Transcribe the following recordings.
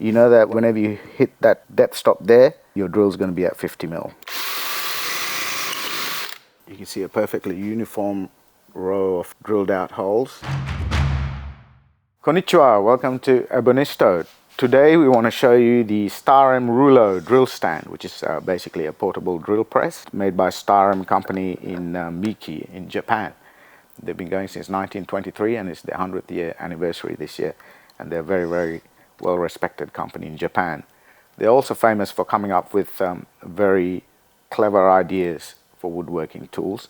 you know that whenever you hit that depth stop there, your drill's going to be at 50 mil. You can see a perfectly uniform row of drilled out holes. Konnichiwa, welcome to Ebonisto. Today we want to show you the Star-M Rulo Drill Stand, which is basically a portable drill press made by Star-M company in Miki in Japan. They've been going since 1923 and it's their 100th year anniversary this year, and they're a very, very well respected company in Japan. They're also famous for coming up with very clever ideas for woodworking tools,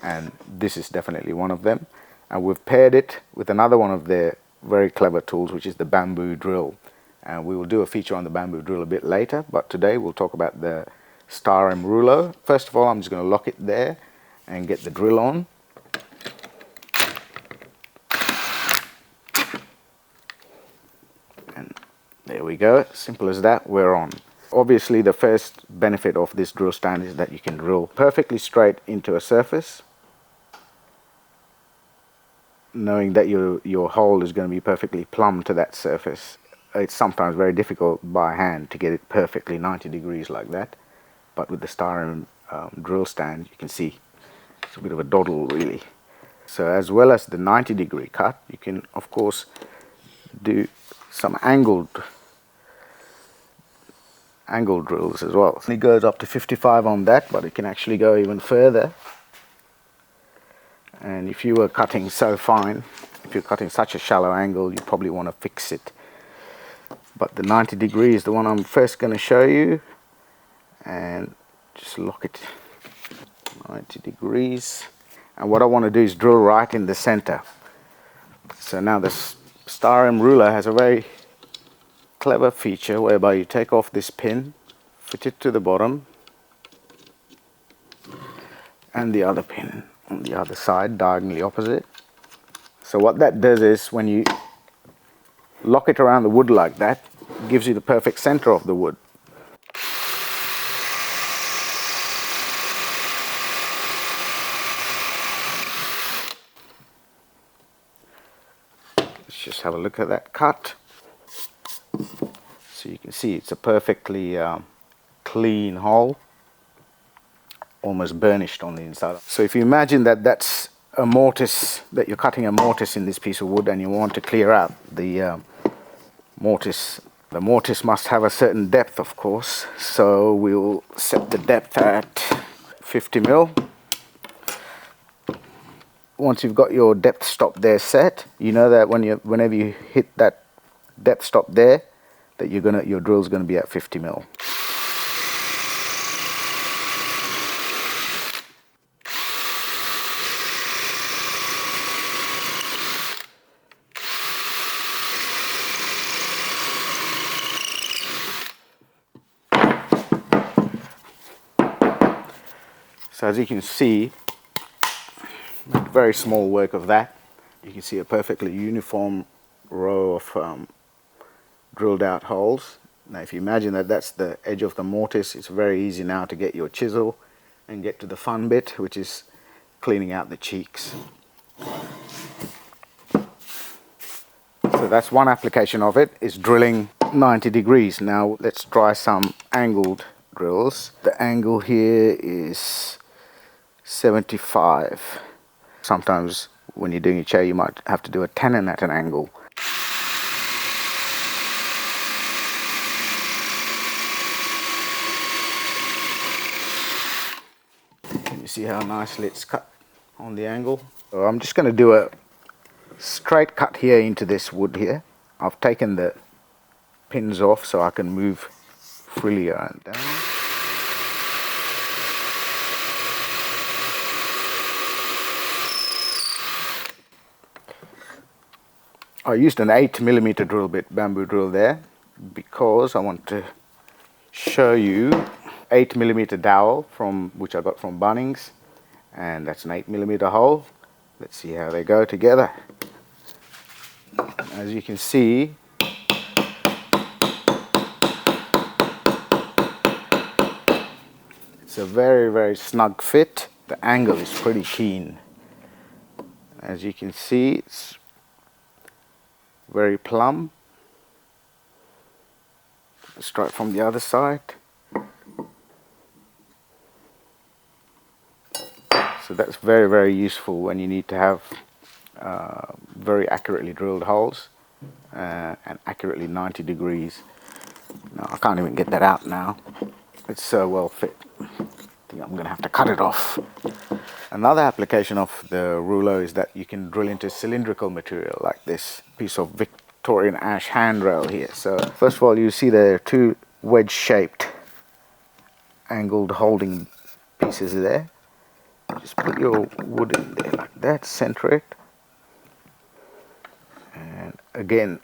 and this is definitely one of them. And we've paired it with another one of their very clever tools, which is the bamboo drill. And we will do a feature on the bamboo drill a bit later, but today we'll talk about the Star-M Rulo. First of all, I'm just going to lock it there and get the drill on. And there we go, simple as that, we're on. Obviously the first benefit of this drill stand is that you can drill perfectly straight into a surface, knowing that your hole is going to be perfectly plumb to that surface. It's sometimes very difficult by hand to get it perfectly 90 degrees like that, but with the Star-M drill stand you can see it's a bit of a doddle really. So as well as the 90-degree cut, you can of course do some angled drills as well. It goes up to 55 on that, but it can actually go even further. And if you were cutting so fine, if you're cutting such a shallow angle, you probably want to fix it. But the 90 degree is the one I'm first going to show you. And just lock it 90 degrees. And what I want to do is drill right in the center. So now the Star-M Ruler has a very clever feature whereby you take off this pin, fit it to the bottom, and the other pin on the other side, diagonally opposite. So what that does is when you lock it around the wood like that, it gives you the perfect center of the wood. Let's just have a look at that cut. So you can see it's a perfectly clean hole, almost burnished on the inside. So if you imagine that that's a mortise, that you're cutting a mortise in this piece of wood and you want to clear out the mortise must have a certain depth, of course. So we'll set the depth at 50 mil. Once you've got your depth stop there set, you know that whenever you hit that depth stop there, that your drill's going to be at 50 mil. So as you can see, very small work of that. You can see a perfectly uniform row of drilled out holes. Now if you imagine that that's the edge of the mortise, it's very easy now to get your chisel and get to the fun bit, which is cleaning out the cheeks. So that's one application of it, is drilling 90 degrees. Now let's try some angled drills. The angle here is 75. Sometimes when you're doing a chair you might have to do a tenon at an angle. Can you see how nicely it's cut on the angle? So I'm just going to do a straight cut here into this wood here. I've taken the pins off so I can move freely around down. I used an 8mm drill bit, bamboo drill there, because I want to show you 8mm dowel which I got from Bunnings, and that's an 8mm hole. Let's see how they go together. As you can see, it's a very, very snug fit. The angle is pretty keen. As you can see, it's very plumb. Let's try it from the other side. So that's very, very useful when you need to have very accurately drilled holes and accurately 90 degrees. Now, I can't even get that out now. It's so well fit. I think I'm going to have to cut it off. Another application of the Rulo is that you can drill into cylindrical material like this piece of Victorian ash handrail here. So first of all, you see there are two wedge-shaped angled holding pieces there. Just put your wood in there like that, center it, and again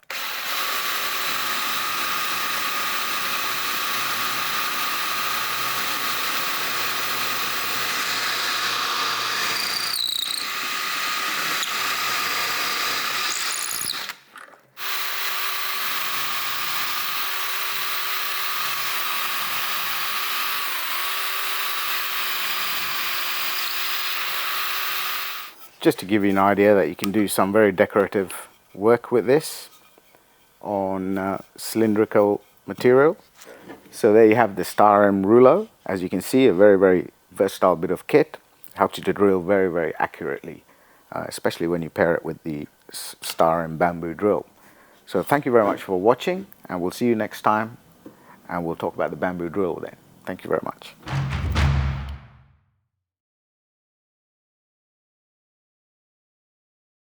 just to give you an idea that you can do some very decorative work with this on cylindrical material. So there you have the Star-M Rulo. As you can see, a very, very versatile bit of kit. Helps you to drill very, very accurately, especially when you pair it with the Star-M bamboo drill. So thank you very much for watching, and we'll see you next time, and we'll talk about the bamboo drill then. Thank you very much.